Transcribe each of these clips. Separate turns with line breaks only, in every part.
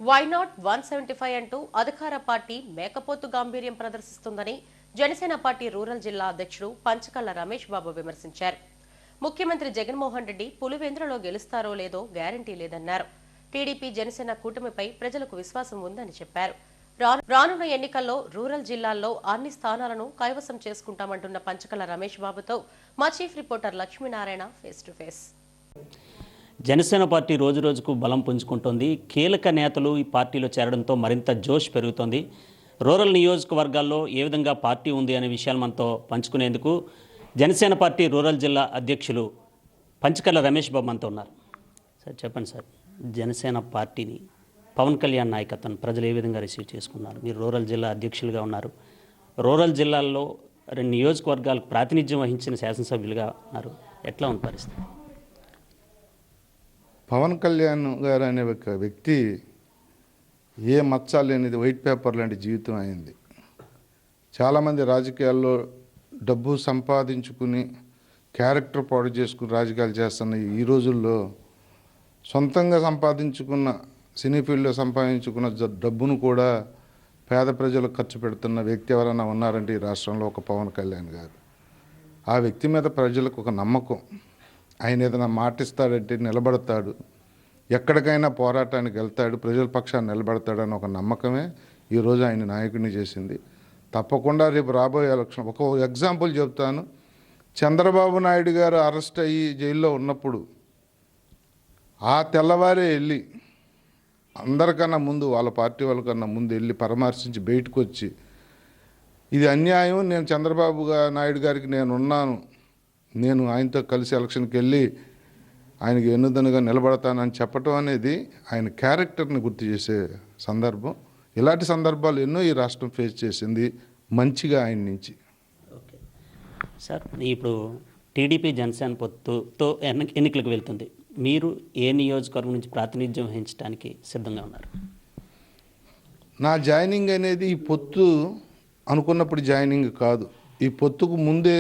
Why not 175 అంటూ అధికార party మేకపోతు గాంభీర్యం ప్రదర్శిస్తుందని జనసేన పార్టీ రూరల్ జిల్లా అధ్యక్షుడు పంచకళ్ల రమేష్ బాబు విమర్శించారు. ముఖ్యమంత్రి జగన్మోహన్ రెడ్డి పులివెందులలో గెలుస్తారో లేదో గ్యారంటీ లేదన్నారు. టీడీపీ జనసేన కూటమిపై ప్రజలకు విశ్వాసం ఉందని చెప్పారు. రానున్న ఎన్నికల్లో రూరల్ జిల్లాల్లో అన్ని స్థానాలను కైవసం చేసుకుంటామంటున్న పంచకళ్ల రమేష్ బాబుతో మా chief reporter Lakshminarayana face to face.
Janasena party రోజురోజుకు బలం పుంజుకుంటోంది. కీలక నేతలు ఈ పార్టీలో చేరడంతో మరింత జోష్ పెరుగుతోంది. రూరల్ నియోజకవర్గాల్లో ఏ విధంగా పార్టీ ఉంది అనే విషయాలు మనతో పంచుకునేందుకు జనసేన పార్టీ రూరల్ జిల్లా అధ్యక్షులు పంచకళ్ల రమేష్ బాబు మనతో ఉన్నారు. సార్ చెప్పండి సార్, జనసేన పార్టీని పవన్ కళ్యాణ్ నాయకత్వం ప్రజలు ఏ విధంగా రిసీవ్ చేసుకున్నారు? మీరు రూరల్ జిల్లా అధ్యక్షులుగా ఉన్నారు. రూరల్ జిల్లాల్లో 2 నియోజకవర్గాలకు ప్రాతినిధ్యం వహించిన శాసనసభ్యులుగా ఉన్నారు. ఎట్లా ఉంది పరిస్థితి?
పవన్ కళ్యాణ్ గారు అనే ఒక వ్యక్తి ఏ మచ్చ లేనిది వైట్ పేపర్ లాంటి జీవితం అయింది. చాలామంది రాజకీయాల్లో డబ్బు సంపాదించుకుని క్యారెక్టర్ పాడు చేసుకుని రాజకీయాలు చేస్తున్న ఈ రోజుల్లో సొంతంగా సంపాదించుకున్న సినీ ఫీల్డ్లో సంపాదించుకున్న డబ్బును కూడా పేద ప్రజలకు ఖర్చు పెడుతున్న వ్యక్తి ఎవరైనా ఉన్నారంటే ఈ రాష్ట్రంలో ఒక పవన్ కళ్యాణ్ గారు. ఆ వ్యక్తి మీద ప్రజలకు ఒక నమ్మకం. ఆయన ఏదైనా మాటిస్తాడంటే నిలబడతాడు, ఎక్కడికైనా పోరాటానికి వెళ్తాడు, ప్రజల పక్షాన్ని నిలబడతాడని ఒక నమ్మకమే ఈరోజు ఆయన నాయకుడిని చేసింది. తప్పకుండా రేపు రాబోయే ఎలక్షన్ ఒక ఎగ్జాంపుల్ చెప్తాను. చంద్రబాబు నాయుడు గారు అరెస్ట్ అయ్యి జైల్లో ఉన్నప్పుడు ఆ తెల్లవారే వెళ్ళి అందరికన్నా ముందు వాళ్ళ పార్టీ వాళ్ళకన్నా ముందు వెళ్ళి పరామర్శించి బయటకు వచ్చి ఇది అన్యాయం, నేను చంద్రబాబు నాయుడు గారికి నేను ఉన్నాను, నేను ఆయనతో కలిసి ఎలక్షన్కి వెళ్ళి ఆయనకి ఎన్నుదనుగా నిలబడతానని చెప్పటం అనేది ఆయన క్యారెక్టర్ని గుర్తు చేసే సందర్భం. ఇలాంటి సందర్భాలు ఎన్నో ఈ రాష్ట్రం ఫేస్ చేసింది మంచిగా ఆయన నుంచి.
ఓకే సార్, ఇప్పుడు టీడీపీ జనసేన పొత్తుతో ఎన్నికలకు వెళ్తుంది. మీరు ఏ నియోజకవర్గం నుంచి ప్రాతినిధ్యం వహించడానికి సిద్ధంగా ఉన్నారు?
నా జాయినింగ్ అనేది ఈ పొత్తు అనుకున్నప్పుడు జాయినింగ్ కాదు. ఈ పొత్తుకు ముందే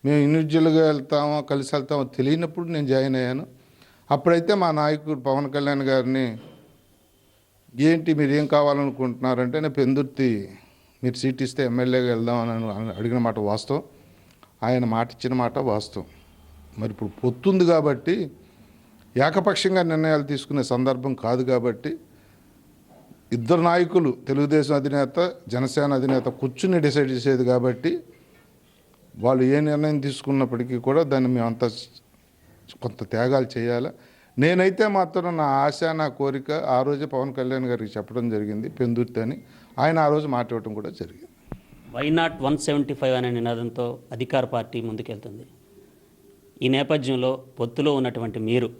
మేము ఇండివిజువల్గా వెళ్తామో కలిసి వెళ్తామో తెలియనప్పుడు నేను జాయిన్ అయ్యాను. అప్పుడైతే మా నాయకుడు పవన్ కళ్యాణ్ గారిని ఏంటి మీరు ఏం కావాలనుకుంటున్నారంటే, నేను పెందుర్తి మీరు సీట్ ఇస్తే ఎమ్మెల్యేగా వెళ్దామని అడిగిన మాట వాస్తవం, ఆయన మాట ఇచ్చిన మాట వాస్తవం. మరి ఇప్పుడు పొత్తుంది కాబట్టి ఏకపక్షంగా నిర్ణయాలు తీసుకునే సందర్భం కాదు కాబట్టి ఇద్దరు నాయకులు, తెలుగుదేశం అధినేత జనసేన అధినేత కూర్చుని డిసైడ్ చేసేది కాబట్టి వాళ్ళు ఏ నిర్ణయం తీసుకున్నప్పటికీ కూడా దాన్ని మేమంతా కొంత త్యాగాలు చేయాలి. నేనైతే మాత్రం నా ఆశ, నా కోరిక ఆ రోజే పవన్ కళ్యాణ్ గారికి చెప్పడం జరిగింది పెందుర్తి అని. ఆయన ఆ రోజు మాట ఇవ్వడం కూడా జరిగింది.
వై నాట్ 175 అనే నినాదంతో అధికార పార్టీ ముందుకెళ్తుంది. ఈ నేపథ్యంలో పొత్తులో ఉన్నటువంటి మీరు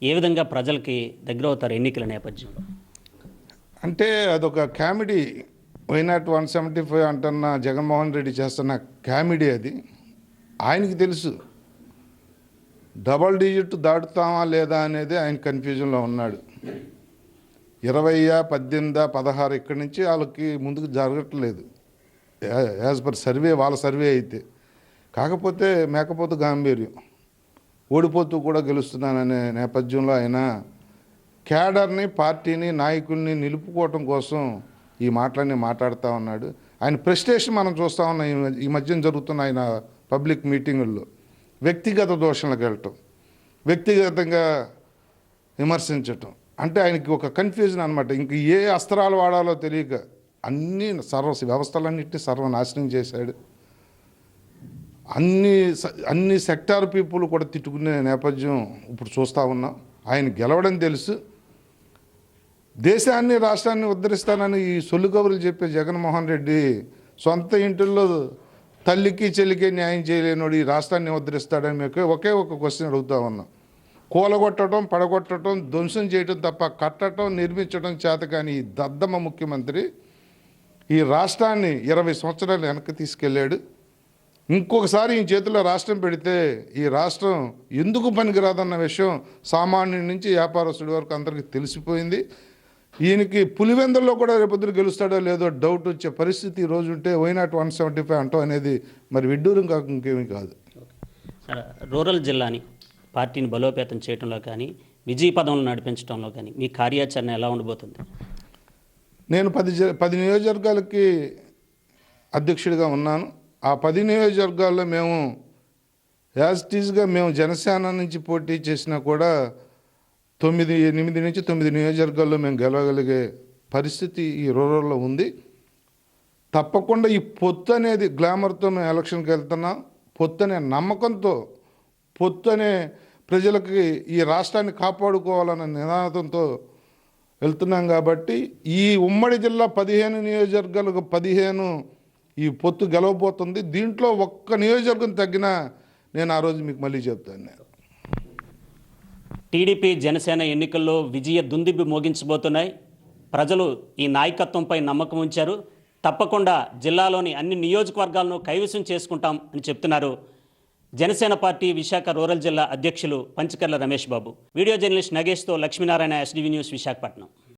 ఏ విధంగా ప్రజలకి దగ్గర అవుతారు ఎన్నికల నేపథ్యంలో?
అంటే అదొక కామెడీ. వై నాట్ 175 అంటున్న జగన్మోహన్ రెడ్డి చేస్తున్న కామెడీ అది. ఆయనకి తెలుసు డబల్ డిజిట్ దాటుతామా లేదా అనేది ఆయన కన్ఫ్యూజన్లో ఉన్నాడు. 20, 18, 16 ఇక్కడి నుంచి వాళ్ళకి ముందుకు జరగట్లేదు యాజ్ పర్ సర్వే, వాళ్ళ సర్వే అయితే. కాకపోతే మేకపోతు గాంభీర్యం, ఓడిపోతూ కూడా గెలుస్తున్నాననే నేపథ్యంలో ఆయన క్యాడర్ని, పార్టీని, నాయకుల్ని నిలుపుకోవటం కోసం ఈ మాటలన్నీ మాట్లాడుతూ ఉన్నాడు. ఆయన ప్రెస్టేషన్ మనం చూస్తూ ఉన్నాం ఈ మధ్యన జరుగుతున్న ఆయన పబ్లిక్ మీటింగుల్లో. వ్యక్తిగత దోషణలకు వెళ్ళటం, వ్యక్తిగతంగా విమర్శించటం, అంటే ఆయనకి ఒక కన్ఫ్యూజన్ అనమాట. ఇంక ఏ అస్త్రాలు వాడాలో తెలియక అన్ని వ్యవస్థలన్నింటినీ సర్వనాశనం చేశాడు. అన్ని సెక్టార్ పీపుల్ కూడా తిట్టుకునే నేపథ్యం ఇప్పుడు చూస్తూ ఉన్నాం. ఆయన గెలవడం తెలుసు. దేశాన్ని, రాష్ట్రాన్ని ఉద్ధరిస్తానని ఈ సొల్లు కబుర్లు చెప్పే జగన్మోహన్ రెడ్డి సొంత ఇంటిల్లో తల్లికి చెల్లికి న్యాయం చేయలేనోడు ఈ రాష్ట్రాన్ని ఉద్ధరిస్తాడని మీకు ఒకే ఒక క్వశ్చన్ అడుగుతూ ఉన్నాం. కూలగొట్టడం, పడగొట్టడం, ధ్వంసం చేయడం తప్ప కట్టడం, నిర్మించడం చేత కానీ ఈ దద్దమ్మ ముఖ్యమంత్రి ఈ రాష్ట్రాన్ని 20 సంవత్సరాలు వెనక్కి తీసుకెళ్ళాడు. ఇంకొకసారి ఈ చేతిలో రాష్ట్రం పెడితే ఈ రాష్ట్రం ఎందుకు పనికిరాదన్న విషయం సామాన్యుడి నుంచి వ్యాపారస్తుడి వరకు అందరికీ తెలిసిపోయింది. ఈయనకి పులివెందుల్లో కూడా రేపొద్దున గెలుస్తాడో లేదో డౌట్ వచ్చే పరిస్థితి ఈ రోజు ఉంటే వై నాట్ 175 అంటాం అనేది మరి విడ్డూరం కాక ఇంకేమీ కాదు.
రూరల్ జిల్లాని పార్టీని బలోపేతం చేయడంలో కానీ విజయ పదంలో నడిపించడంలో కానీ మీ కార్యాచరణ ఎలా ఉండబోతుంది?
నేను 10 నియోజకవర్గాలకి అధ్యక్షుడిగా ఉన్నాను. ఆ 10 నియోజకవర్గాల్లో మేము యాజ్ టీజ్గా మేము జనసేన నుంచి పోటీ చేసినా కూడా 8 నుంచి 9 నియోజకవర్గాల్లో మేము గెలవగలిగే పరిస్థితి ఈ రూరల్లో ఉంది. తప్పకుండా ఈ పొత్తు అనేది గ్లామర్తో మేము ఎలక్షన్కి వెళ్తున్నాం. పొత్తు అనే నమ్మకంతో, పొత్తు అనే ప్రజలకి ఈ రాష్ట్రాన్ని కాపాడుకోవాలన్న నినాదంతో వెళ్తున్నాం. కాబట్టి ఈ ఉమ్మడి జిల్లా 15 నియోజకవర్గాలకు 15 ఈ పొత్తు గెలవబోతుంది. దీంట్లో ఒక్క నియోజకవర్గం తగ్గినా నేను ఆ రోజు మీకు మళ్ళీ చెప్తాను.
టీడీపీ జనసేన ఎన్నికల్లో విజయ దుందుబి మోగించబోతున్నాయి. ప్రజలు ఈ నాయకత్వంపై నమ్మకం ఉంచారు. తప్పకుండా జిల్లాలోని అన్ని నియోజకవర్గాలను కైవసం చేసుకుంటాం అని చెప్తున్నారు జనసేన పార్టీ విశాఖ రూరల్ జిల్లా అధ్యక్షులు పంచకర్ల రమేష్ బాబు. వీడియో జర్నలిస్ట్ నగేష్తో లక్ష్మీనారాయణ, ఎస్డీవీ న్యూస్, విశాఖపట్నం.